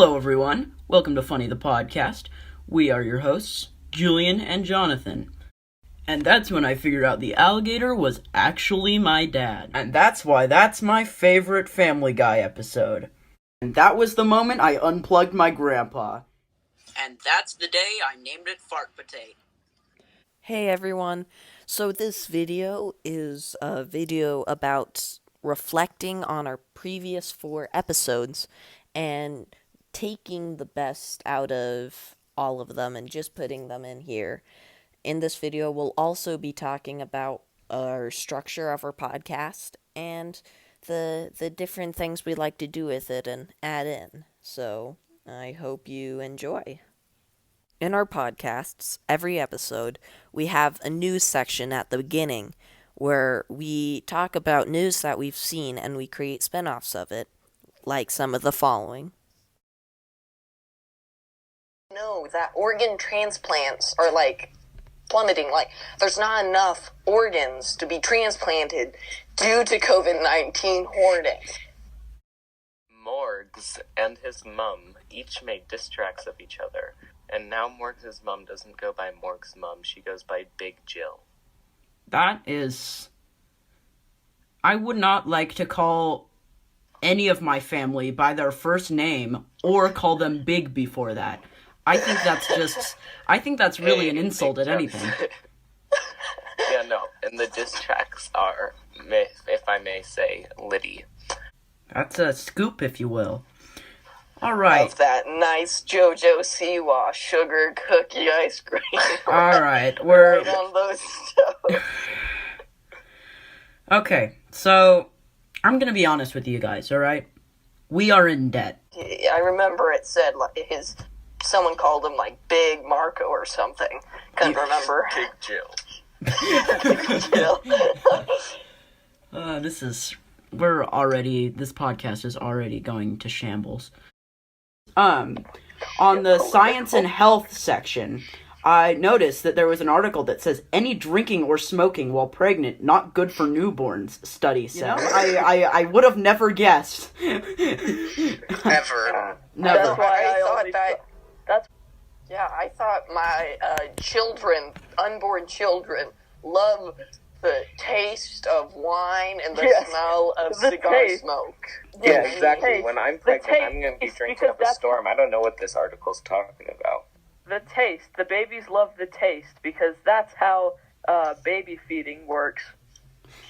Hello, everyone. Welcome to Funny the Podcast. We are your hosts, Julian and Jonathan. And that's when I figured out the alligator was actually my dad. And that's why that's my favorite Family Guy episode. And that was the moment I unplugged my grandpa. And that's the day I named it Fart Potato. Hey everyone, so this video is a video about reflecting on our previous 4 episodes and taking the best out of all of them and just putting them in here. In this video, we'll also be talking about our structure of our podcast and the different things we like to do with it and add in. So, I hope you enjoy. In our podcasts, every episode, we have a news section at the beginning where we talk about news that we've seen and we create spin-offs of it, like some of the following. Know that organ transplants are plummeting. There's not enough organs to be transplanted due to COVID-19 hoarding. Morgs and his mum each made diss tracks of each other, and now Morgs' mum doesn't go by Morgs' mum, she goes by Big Jill. That is... I would not like to call any of my family by their first name or call them Big before that. I think that's really an insult at anything. Yeah, no, and the diss tracks are, if I may say, Liddy. That's a scoop, if you will. Alright. Of that nice JoJo Siwa sugar cookie ice cream. Alright, we're... Right on those stoves. Okay, so I'm gonna be honest with you guys, alright? We are in debt. I remember it said someone called him Big Marco or something. Couldn't remember. Big Jill. Jill. This podcast is already going to shambles. On the science and health section, I noticed that there was an article that says any drinking or smoking while pregnant not good for newborns, study says. I would have never guessed. Ever. Never. That's why I thought my unborn children, love the taste of wine and the smell of cigar smoke. Yeah, exactly. When I'm pregnant, I'm going to be drinking up a storm. I don't know what this article's talking about. The taste. The babies love the taste because that's how baby feeding works.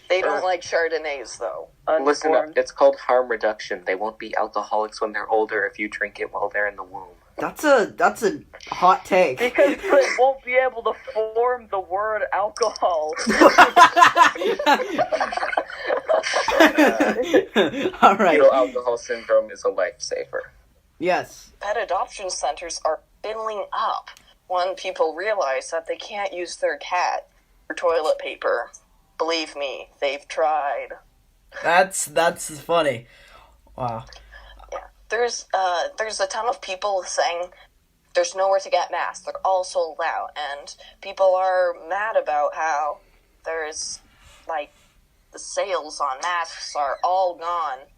They don't like Chardonnays, though. Listen up, it's called harm reduction. They won't be alcoholics when they're older if you drink it while they're in the womb. That's a hot take. Because they won't be able to form the word alcohol. Alright. Fetal alcohol syndrome is a lifesaver. Yes. Pet adoption centers are filling up when people realize that they can't use their cat for toilet paper. Believe me, they've tried. That's funny. Wow. Yeah. There's a ton of people saying there's nowhere to get masks. They're all sold out, and people are mad about how there's the sales on masks are all gone.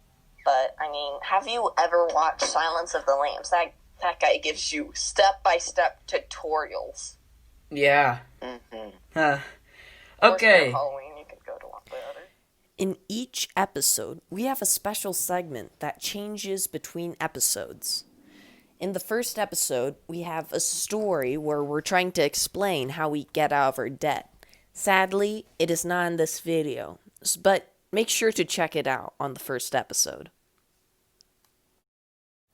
But I mean, have you ever watched Silence of the Lambs? That guy gives you step-by-step tutorials. Yeah. Mm-hmm. Okay. Halloween, you can go to one better. In each episode, we have a special segment that changes between episodes. In the first episode, we have a story where we're trying to explain how we get out of our debt. Sadly, it is not in this video, but make sure to check it out on the first episode.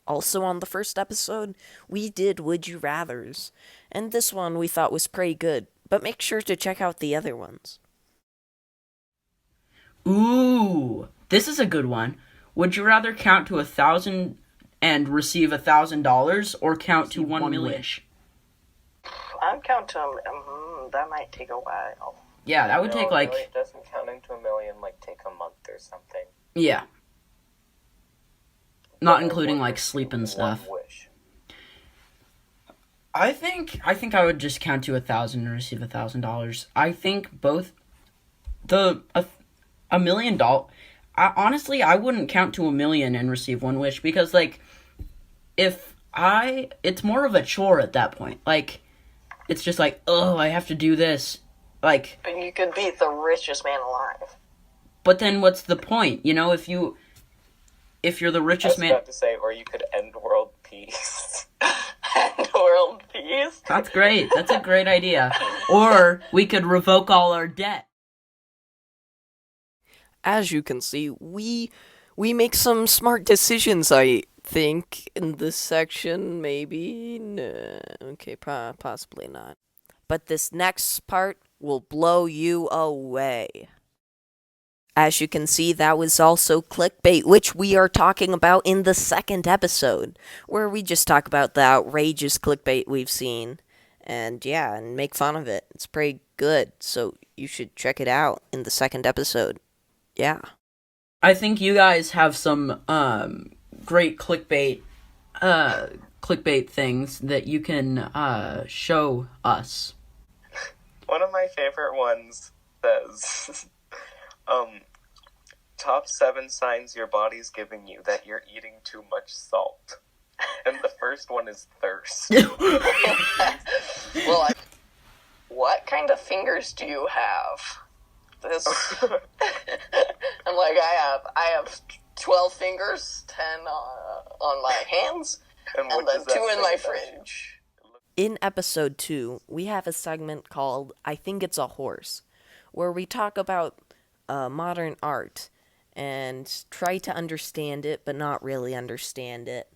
Also on the first episode, we did Would You Rathers, and this one we thought was pretty good, but make sure to check out the other ones. Ooh, this is a good one. Would you rather count to 1,000 and receive $1,000, or count to 1 million? Wish? I'm counting. That might take a while. Yeah, that would take It doesn't count into a million, take a month or something. Yeah. Not including sleep and stuff. Wish. I think I would just count to 1,000 and receive $1,000. I think both $1 million. Honestly, I wouldn't count to 1 million and receive one wish because it's more of a chore at that point. Like, it's just like, oh, I have to do this. Like, And you could be the richest man alive. but then what's the point? You know, if you're the I richest was man, about to say, or you could end world peace. And world peace. that's great. That's a great idea. Or we could revoke all our debt. As you can see, we make some smart decisions, I think, in this section. Maybe? No. Okay, possibly not. But this next part will blow you away. As you can see, that was also clickbait, which we are talking about in the second episode, where we just talk about the outrageous clickbait we've seen. And yeah, and make fun of it. It's pretty good, so you should check it out in the second episode. Yeah. I think you guys have some great clickbait things that you can show us. One of my favorite ones says, top 7 signs your body's giving you that you're eating too much salt. And the first one is thirst. Well, what kind of fingers do you have? This. I'm like, I have 12 fingers, 10 on my hands, And and what then does that 2 in say my about you? fridge. In episode 2, we have a segment called I Think It's a Horse, where we talk about modern art and try to understand it, but not really understand it.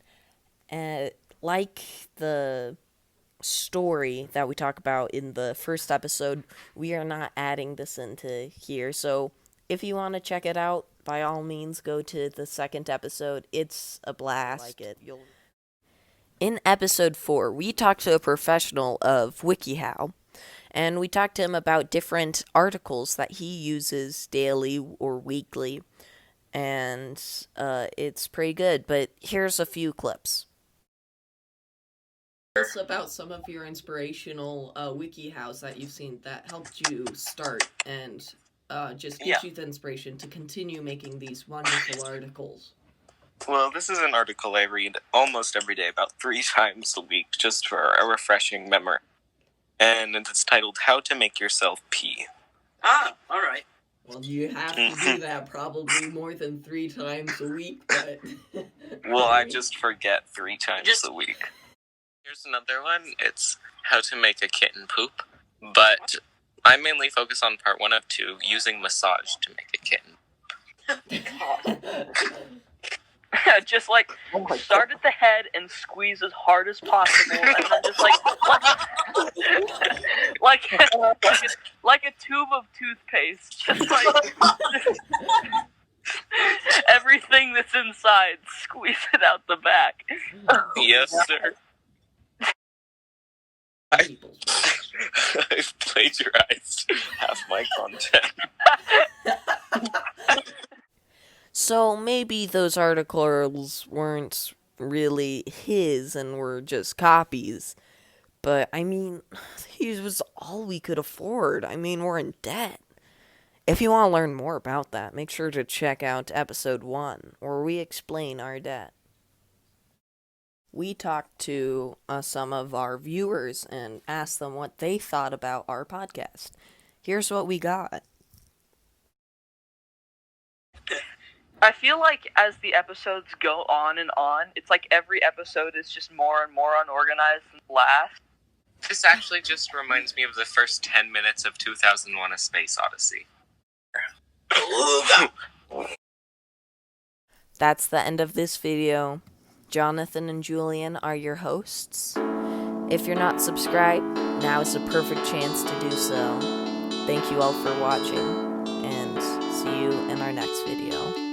Like the story that we talk about in the first episode, we are not adding this into here. So if you want to check it out, by all means, go to the second episode. It's a blast. Like it. In episode 4, we talked to a professional of WikiHow, and we talked to him about different articles that he uses daily or weekly, and it's pretty good. But here's a few clips. Tell us about some of your inspirational WikiHows that you've seen that helped you start and just gives you the inspiration to continue making these wonderful articles. Well, this is an article I read almost every day, about 3 times a week, just for a refreshing memory. And it's titled, How to Make Yourself Pee. Ah, alright. Well, you have to do that probably more than 3 times a week, but... Well, I just forget 3 times a week. Here's another one. It's How to Make a Kitten Poop. But I mainly focus on part 1 of 2, using massage to make a kitten. Just like start at the head and squeeze as hard as possible, and then just like a tube of toothpaste, just like everything that's inside, squeeze it out the back. Yes, sir. I've plagiarized half my content. So maybe those articles weren't really his and were just copies. But, I mean, he was all we could afford. I mean, we're in debt. If you want to learn more about that, make sure to check out episode 1, where we explain our debt. We talked to some of our viewers and asked them what they thought about our podcast. Here's what we got. I feel like as the episodes go on, it's like every episode is just more and more unorganized than the last. This actually just reminds me of the first 10 minutes of 2001: A Space Odyssey. That's the end of this video. Jonathan and Julian are your hosts. If you're not subscribed, now is the perfect chance to do so. Thank you all for watching, and see you in our next video.